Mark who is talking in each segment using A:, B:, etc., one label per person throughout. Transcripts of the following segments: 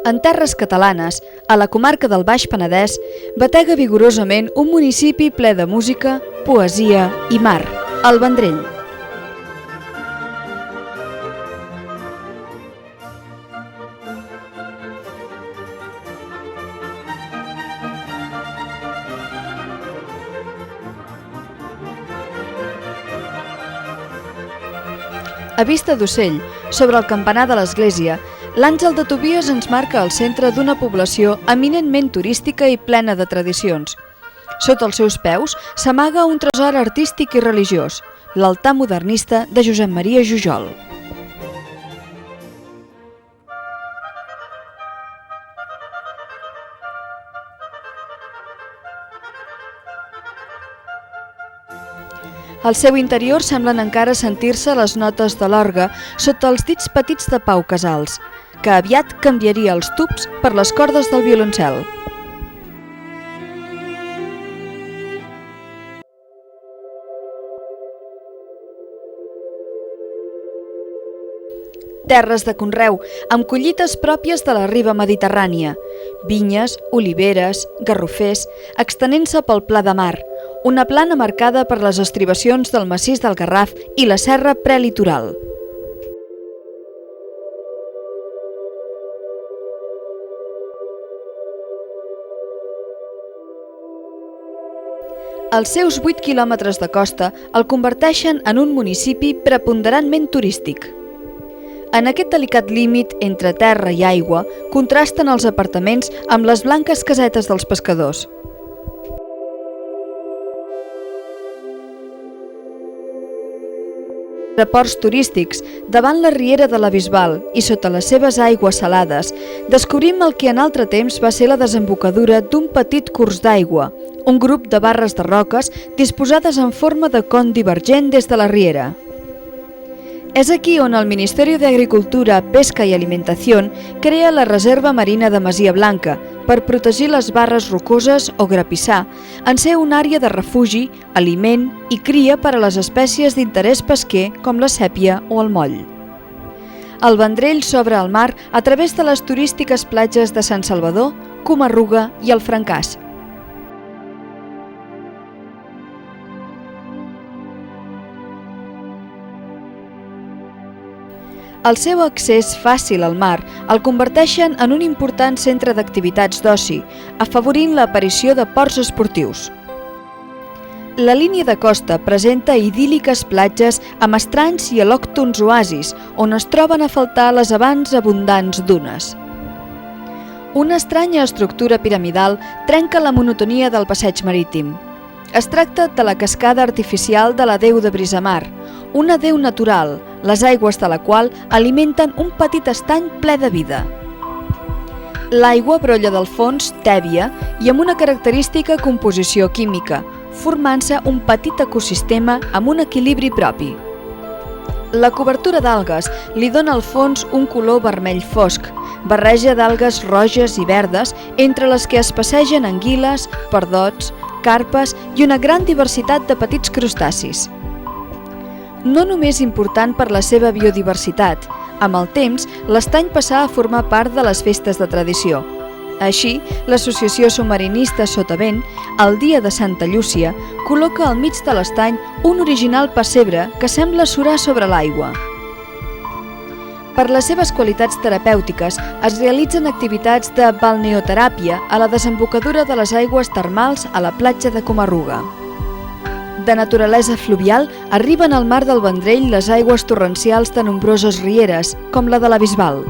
A: En terres catalanes, a la comarca del Baix Penedès, batega vigorosament un municipi ple de música, poesia i mar, el Vendrell. A vista d'ocell, sobre el campanar de l'església, l'Àngel de Tobies ens marca el centre d'una població eminentment turística i plena de tradicions. Sota els seus peus s'amaga un tresor artístic i religiós, l'altar modernista de Josep Maria Jujol. Al seu interior semblen encara sentir-se les notes de l'orgue sota els dits petits de Pau Casals, que aviat canviaria els tubs per les cordes del violoncel. Terres de conreu, amb collites pròpies de la riba mediterrània, vinyes, oliveres, garrofers, extenent-se pel Pla de Mar, una plana marcada per les estribacions del massís del Garraf i la serra prelitoral. Els seus 8 quilòmetres de costa el converteixen en un municipi preponderantment turístic. En aquest delicat límit entre terra i aigua contrasten els apartaments amb les blanques casetes dels pescadors. Ports turístics, davant la riera de la Bisbal i sota les seves aigües salades, descobrim el que en altre temps va ser la desembocadura d'un petit curs d'aigua, un grup de barres de roques disposades en forma de con divergent des de la riera. És aquí on el Ministeri d'Agricultura, Pesca i Alimentació crea la Reserva Marina de Masia Blanca per protegir les barres rocoses o grapissar, en ser una àrea de refugi, aliment i cria per a les espècies d'interès pesquer com la sèpia o el moll. El Vendrell s'obre al mar a través de les turístiques platges de Sant Salvador, Comarruga i el Francàs. El seu accés fàcil al mar el converteixen en un important centre d'activitats d'oci, afavorint l'aparició de ports esportius. La línia de costa presenta idíl·liques platges amb estranys i al·lòctons oasis, on es troben a faltar les abans abundants dunes. Una estranya estructura piramidal trenca la monotonia del passeig marítim. Es tracta de la cascada artificial de la deu de Brisamar, una deu natural, les aigües de la qual alimenten un petit estany ple de vida. L'aigua brolla del fons tèbia i amb una característica composició química, formant-se un petit ecosistema amb un equilibri propi. La cobertura d'algues li dona al fons un color vermell fosc, barreja d'algues roges i verdes entre les que es passegen anguiles, perdots, carpes i una gran diversitat de petits crustacis. No només important per la seva biodiversitat, amb el temps l'estany passà a formar part de les festes de tradició. Així, l'Associació Submarinista Sotavent, el dia de Santa Llúcia, col·loca al mig de l'estany un original pessebre que sembla surar sobre l'aigua. Per les seves qualitats terapèutiques, es realitzen activitats de balneoteràpia a la desembocadura de les aigües termals a la platja de Comarruga. De naturalesa fluvial, arriben al mar del Vendrell les aigües torrencials de nombroses rieres, com la de la Bisbal.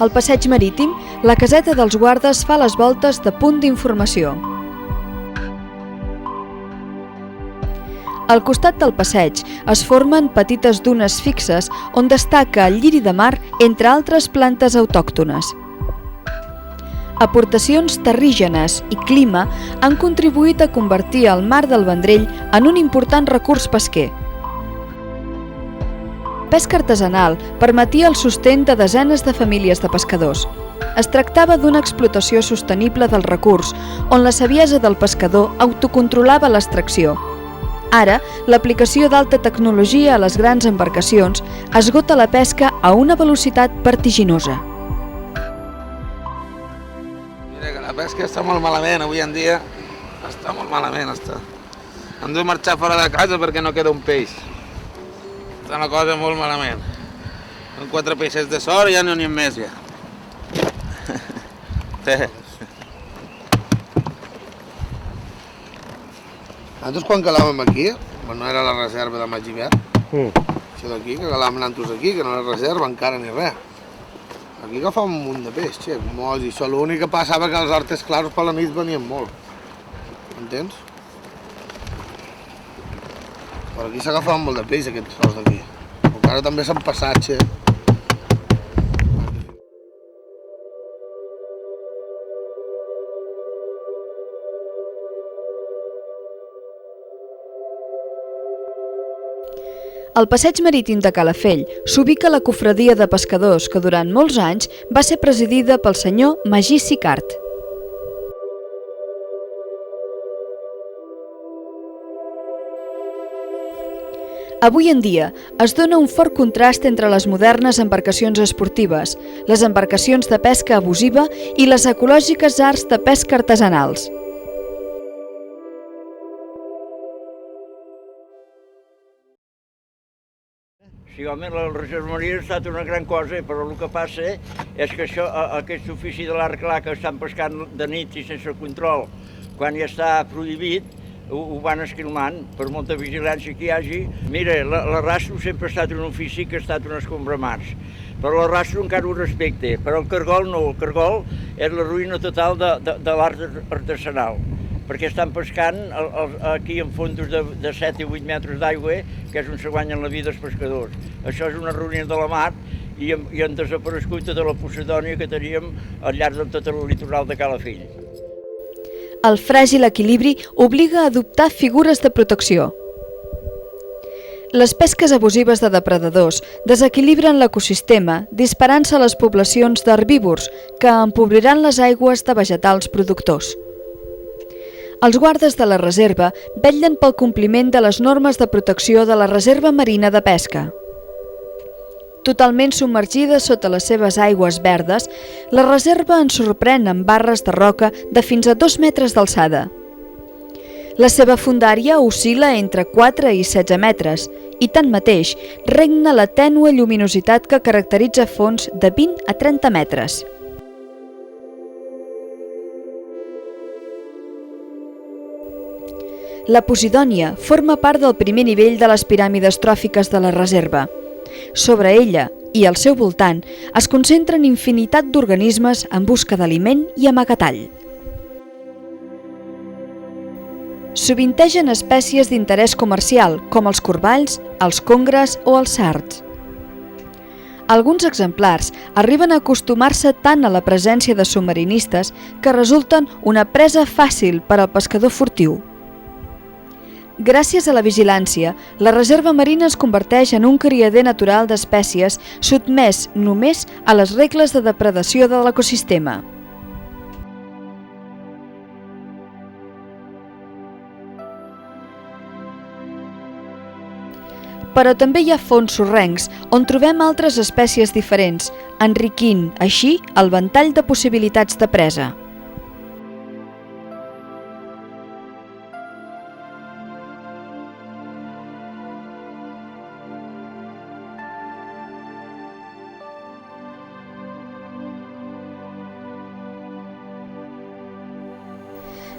A: Al passeig marítim, la caseta dels guardes fa les voltes de punt d'informació. Al costat del passeig es formen petites dunes fixes on destaca el lliri de mar entre altres plantes autòctones. aportacions terrígenes i clima han contribuït a convertir el mar del Vendrell en un important recurs pesquer. Pesca artesanal permetia el sostén de desenes de famílies de pescadors. Es tractava d'una explotació sostenible del recurs, on la saviesa del pescador autocontrolava l'extracció. Ara, l'aplicació d'alta tecnologia a les grans embarcacions esgota la pesca a una velocitat vertiginosa.
B: Mira que la pesca està molt malament avui en dia, està molt malament. Hem de marxar fora de casa perquè no queda un peix. Està una cosa molt malament. Amb 4 peixets de sort ja no n'hi ha més ja. Nosaltres quan calàvem aquí, no era la reserva de maig i hivern, això d'aquí, que calàvem nantos aquí, que no era reserva encara ni res. Aquí agafàvem un munt de peix, molts, i això l'únic que passava que els hortes claros per la nit venien molt. Entens? Però aquí s'agafaven molt de peix, aquests horts d'aquí. Encara també s'han passat,
A: Al passeig marítim de Calafell s'ubica la cofradia de pescadors que durant molts anys va ser presidida pel senyor Magí Sicart. Avui en dia es dona un fort contrast entre les modernes embarcacions esportives, les embarcacions de pesca abusiva i les ecològiques arts de pesca artesanals.
C: Sí, home, la reserva marina ha estat una gran cosa, però el que passa és que això, aquest ofici de l'arc clar que estan pescant de nit i sense control, quan ja està prohibit, ho van esquilmant per molta vigilància que hi hagi. Mira, l'arrastro sempre ha estat un ofici que ha estat un escombramars, però l'arrastro encara ho respecte, però el cargol no, el cargol és la ruïna total de l'art artesanal, perquè estan pescant aquí en fondos de 7 i 8 metres d'aigua, que és on se guanyen la vida els pescadors. Això és una ruïna de la mar i han desaparegut tota la Posidònia que teníem al llarg de tot el litoral de Calafell.
A: El fràgil equilibri obliga a adoptar figures de protecció. Les pesques abusives de depredadors desequilibren l'ecosistema, disparant-se les poblacions d'herbívors que empobriran les aigües de vegetals productors. Els guardes de la reserva vetllen pel compliment de les normes de protecció de la Reserva Marina de Pesca. Totalment submergida sota les seves aigües verdes, la reserva ens sorprèn amb barres de roca de fins a 2 metres d'alçada. La seva fondària oscil·la entre 4 i 16 metres i, tanmateix, regna la tènue lluminositat que caracteritza fons de 20 a 30 metres. La Posidònia forma part del primer nivell de les piràmides tròfiques de la reserva. Sobre ella i al seu voltant es concentren infinitat d'organismes en busca d'aliment i amagatall. Sovintegen espècies d'interès comercial, com els corballs, els congres o els sards. Alguns exemplars arriben a acostumar-se tant a la presència de submarinistes que resulten una presa fàcil per al pescador furtiu. Gràcies a la vigilància, la reserva marina es converteix en un criader natural d'espècies sotmès només a les regles de depredació de l'ecosistema. Però també hi ha fons sorrencs on trobem altres espècies diferents, enriquint, així, el ventall de possibilitats de presa.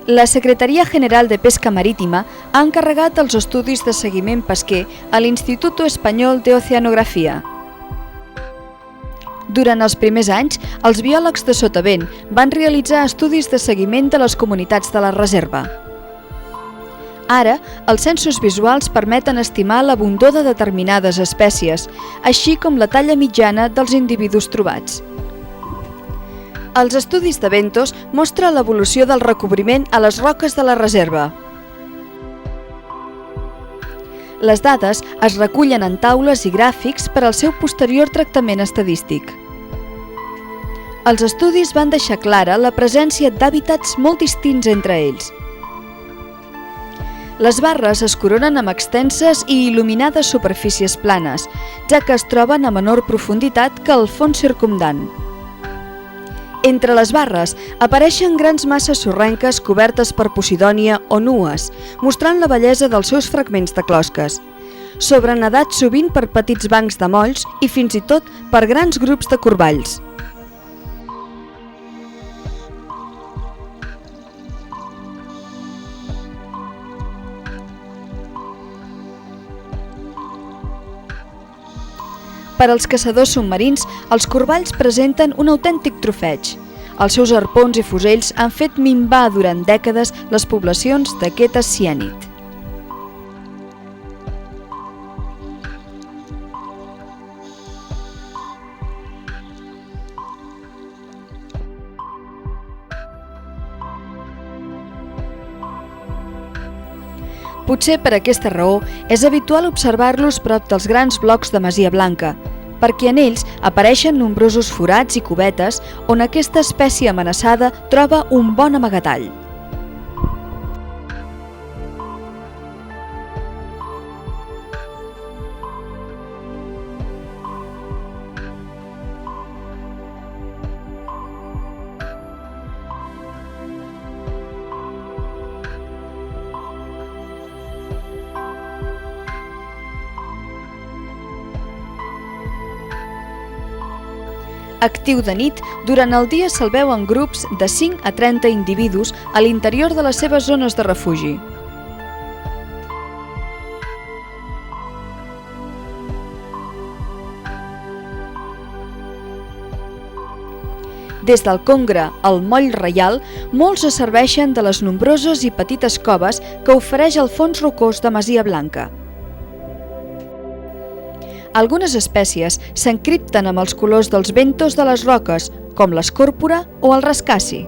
A: La Secretaria General de Pesca Marítima ha encarregat els estudis de seguiment pesquer a l'Instituto Espanyol de Oceanografia. Durant els primers anys, els biòlegs de sotavent van realitzar estudis de seguiment de les comunitats de la reserva. Ara, els censos visuals permeten estimar l'abundor de determinades espècies, així com la talla mitjana dels individus trobats. Els estudis de Ventos mostren l'evolució del recobriment a les roques de la reserva. Les dades es recullen en taules i gràfics per al seu posterior tractament estadístic. Els estudis van deixar clara la presència d'hàbitats molt distints entre ells. Les barres es coronen amb extenses i il·luminades superfícies planes, ja que es troben a menor profunditat que el fons circumdant. Entre les barres apareixen grans masses sorrenques cobertes per posidònia o nues, mostrant la bellesa dels seus fragments de closques, sobrenadats sovint per petits bancs de molls i fins i tot per grans grups de corballs. Per als caçadors submarins, els corballs presenten un autèntic trofeig. Els seus arpons i fusells han fet minvar durant dècades les poblacions d'aquest ciànid. Potser per aquesta raó és habitual observar-los prop dels grans blocs de Masia Blanca, perquè en ells apareixen nombrosos forats i cubetes on aquesta espècie amenaçada troba un bon amagatall. Actiu de nit, durant el dia se'l veu en grups de 5 a 30 individus a l'interior de les seves zones de refugi. Des del Congre al Moll Reial, molts es serveixen de les nombroses i petites coves que ofereix el fons rocós de Masia Blanca. Algunes espècies s'encripten amb els colors dels ventos de les roques, com l'escòrpora o el rascassi.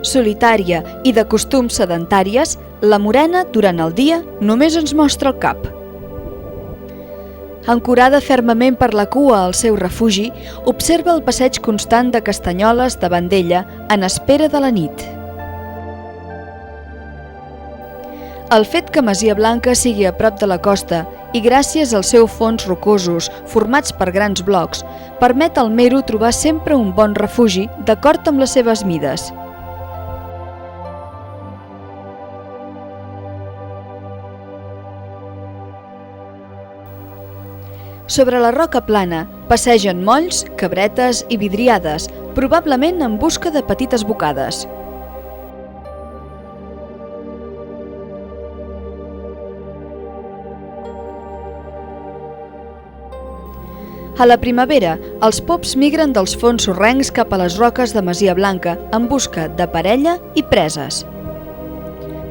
A: Solitària i de costums sedentàries, la morena, durant el dia, només ens mostra el cap. Ancorada fermament per la cua al seu refugi, observa el passeig constant de castanyoles davant d'ella en espera de la nit. El fet que Masia Blanca sigui a prop de la costa i gràcies als seus fons rocosos formats per grans blocs, permet al mero trobar sempre un bon refugi d'acord amb les seves mides. Sobre la roca plana passegen molls, cabretes i vidriades, probablement en busca de petites bocades. A la primavera, els pops migren dels fons sorrencs cap a les roques de Masia Blanca en busca de parella i preses.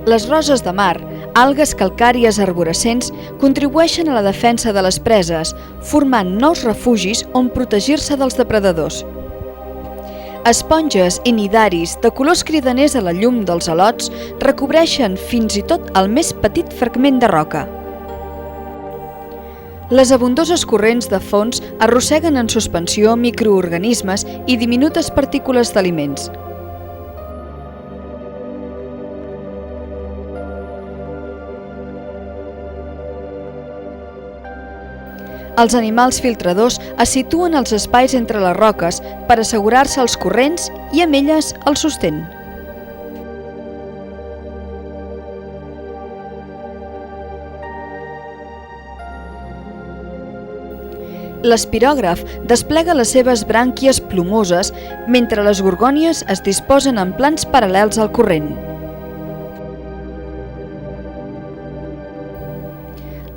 A: Les roses de mar, algues calcàries arborescents, contribueixen a la defensa de les preses, formant nous refugis on protegir-se dels depredadors. Esponges i nidaris de colors cridaners a la llum dels alots recobreixen fins i tot el més petit fragment de roca. Les abundoses corrents de fons arrosseguen en suspensió microorganismes i diminutes partícules d'aliments. Els animals filtradors es situen als espais entre les roques per assegurar-se els corrents i amb elles el sostén. L'espirògraf desplega les seves brànquies plomoses mentre les gorgònies es disposen en plans paral·lels al corrent.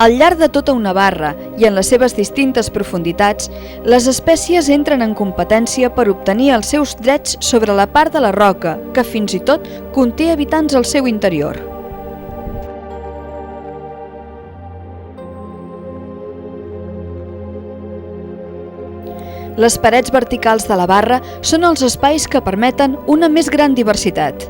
A: Al llarg de tota una barra i en les seves distintes profunditats, les espècies entren en competència per obtenir els seus drets sobre la part de la roca que fins i tot conté habitants al seu interior. Les parets verticals de la barra són els espais que permeten una més gran diversitat.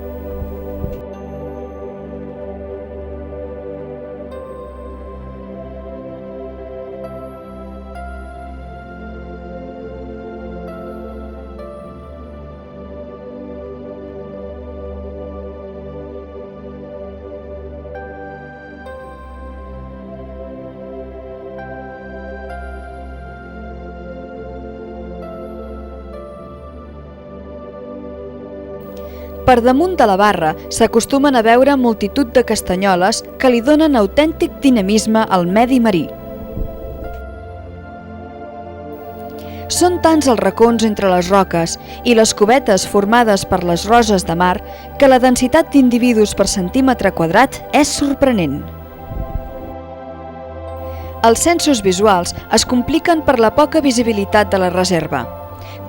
A: Per damunt de la barra s'acostumen a veure multitud de castanyoles que li donen autèntic dinamisme al medi marí. Són tants els racons entre les roques i les cubetes formades per les roses de mar que la densitat d'individus per centímetre quadrat és sorprenent. Els sensos visuals es compliquen per la poca visibilitat de la reserva.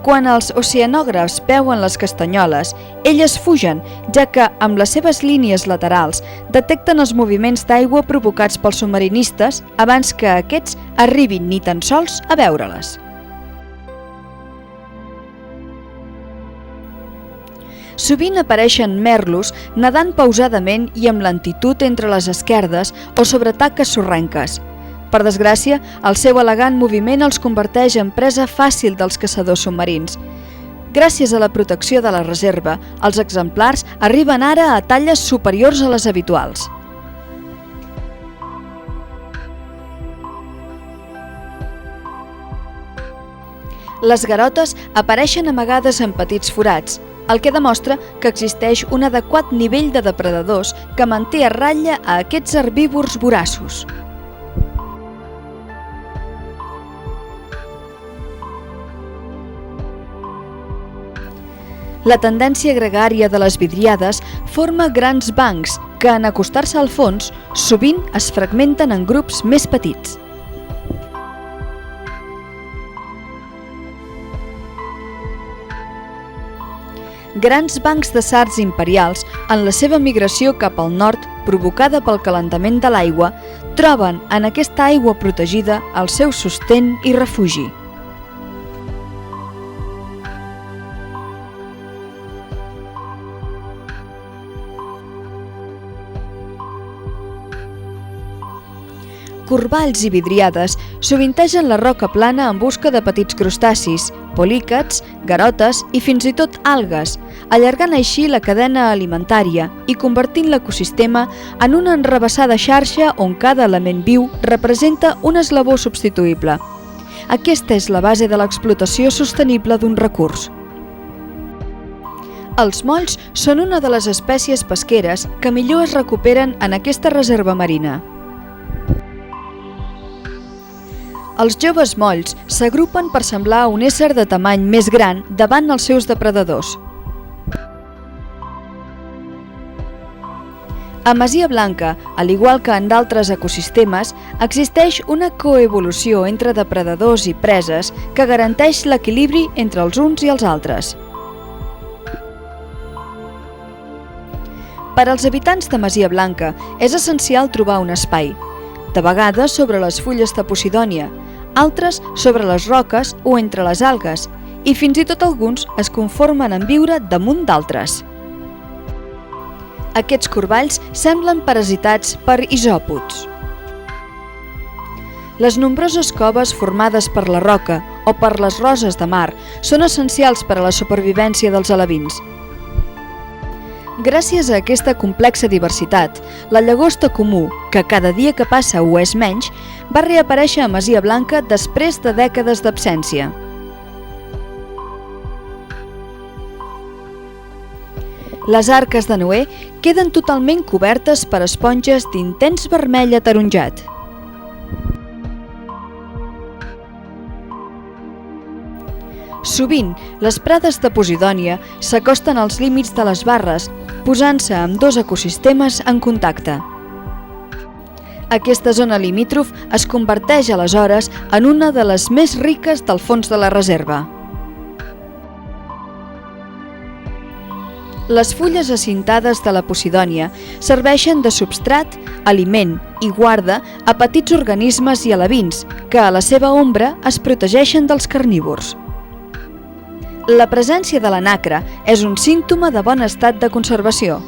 A: Quan els oceanògrafs veuen les castanyoles, elles fugen, ja que, amb les seves línies laterals, detecten els moviments d'aigua provocats pels submarinistes abans que aquests arribin ni tan sols a veure-les. Sovint apareixen merlos nedant pausadament i amb lentitud entre les esquerdes o sobre taques sorrenques. Per desgràcia, el seu elegant moviment els converteix en presa fàcil dels caçadors submarins. Gràcies a la protecció de la reserva, els exemplars arriben ara a talles superiors a les habituals. Les garotes apareixen amagades en petits forats, el que demostra que existeix un adequat nivell de depredadors que manté a ratlla a aquests herbívors voraços. La tendència gregària de les vidriades forma grans bancs que, en acostar-se al fons, sovint es fragmenten en grups més petits. Grans bancs de sards imperials, en la seva migració cap al nord, provocada pel calentament de l'aigua, troben en aquesta aigua protegida el seu sostén i refugi. Corballs i vidriades sovintegen la roca plana en busca de petits crustacis, polícats, garotes i fins i tot algues, allargant així la cadena alimentària i convertint l'ecosistema en una enrevessada xarxa on cada element viu representa un eslabó substituïble. Aquesta és la base de l'explotació sostenible d'un recurs. Els molls són una de les espècies pesqueres que millor es recuperen en aquesta reserva marina. Els joves molls s'agrupen per semblar un ésser de tamany més gran davant els seus depredadors. A Masia Blanca, al igual que en d'altres ecosistemes, existeix una coevolució entre depredadors i preses que garanteix l'equilibri entre els uns i els altres. Per als habitants de Masia Blanca és essencial trobar un espai, de vegades sobre les fulles de Posidònia, altres sobre les roques o entre les algues, i fins i tot alguns es conformen en viure damunt d'altres. Aquests corballs semblen parasitats per isòpods. Les nombroses coves formades per la roca o per les roses de mar són essencials per a la supervivència dels alevins. Gràcies a aquesta complexa diversitat, la llagosta comú, que cada dia que passa ho és menys, va reaparèixer a Masia Blanca després de dècades d'absència. Les arques de Noè queden totalment cobertes per esponges d'intens vermell ataronjat. Sovint, les prades de Posidònia s'acosten als límits de les barres, posant-se amb dos ecosistemes en contacte. Aquesta zona limítrof es converteix aleshores en una de les més riques del fons de la reserva. Les fulles acintades de la Posidònia serveixen de substrat, aliment i guarda a petits organismes i alevins que a la seva ombra es protegeixen dels carnívors. La presència de la nacra és un símptoma de bon estat de conservació.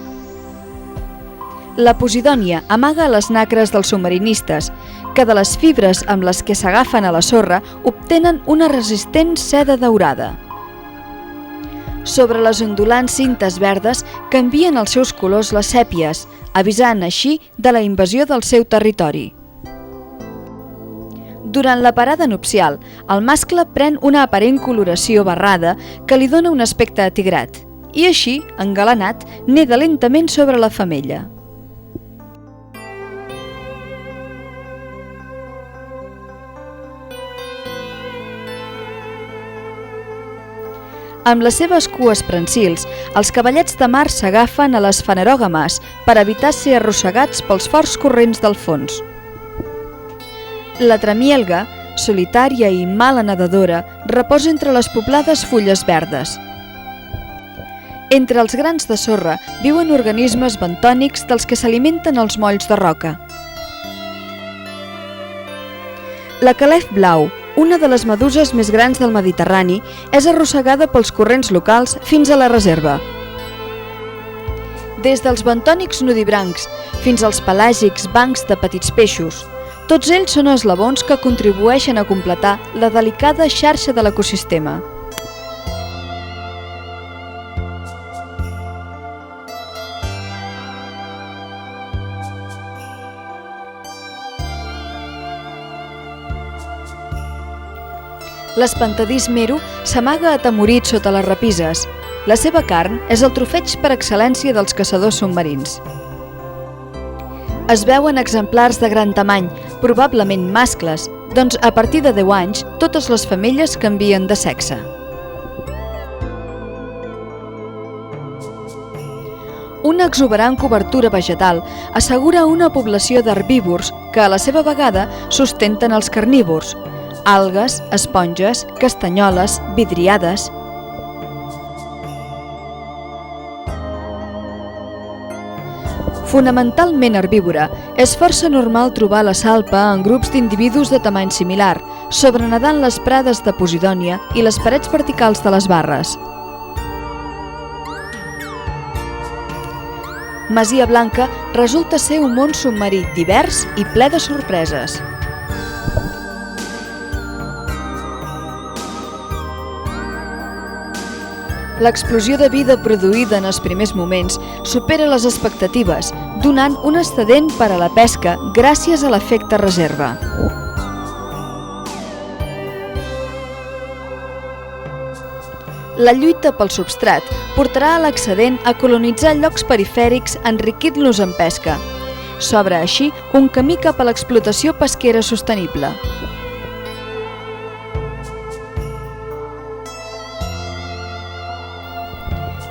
A: La posidònia amaga les nacres dels submarinistes, que de les fibres amb les que s'agafen a la sorra obtenen una resistent seda daurada. Sobre les ondulants cintes verdes canvien els seus colors les sèpies, avisant així de la invasió del seu territori. Durant la parada nupcial, el mascle pren una aparent coloració barrada que li dona un aspecte atigrat, i així, engalanat, neda lentament sobre la femella. Amb les seves cues prensils, els cavallets de mar s'agafen a les fanerògames per evitar ser arrossegats pels forts corrents del fons. La tramielga, solitària i mala nedadora, reposa entre les poblades fulles verdes. Entre els grans de sorra viuen organismes bentònics dels que s'alimenten els molls de roca. La calef blau, una de les meduses més grans del Mediterrani, és arrossegada pels corrents locals fins a la reserva. Des dels bentònics nudibrancs fins als pelàgics bancs de petits peixos, tots ells són eslabons que contribueixen a completar la delicada xarxa de l'ecosistema. L'espantadís mero s'amaga atemorit sota les repises. La seva carn és el trofeig per excel·lència dels caçadors submarins. Es veuen exemplars de gran tamany, probablement mascles, doncs a partir de 10 anys totes les femelles canvien de sexe. Una exuberant cobertura vegetal assegura una població d'herbívors que a la seva vegada sustenten els carnívors, algues, esponges, castanyoles, vidriades. Fonamentalment herbívora, és força normal trobar la salpa en grups d'individus de tamany similar, sobrenedant les prades de Posidònia i les parets verticals de les barres. Masia Blanca resulta ser un món submarí divers i ple de sorpreses. L'explosió de vida produïda en els primers moments supera les expectatives, donant un excedent per a la pesca gràcies a l'efecte reserva. La lluita pel substrat portarà a l'excedent a colonitzar llocs perifèrics enriquint-los en pesca. S'obre així un camí cap a l'explotació pesquera sostenible.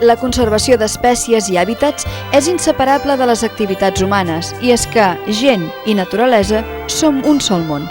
A: La conservació d'espècies i hàbitats és inseparable de les activitats humanes i és que gent i naturalesa som un sol món.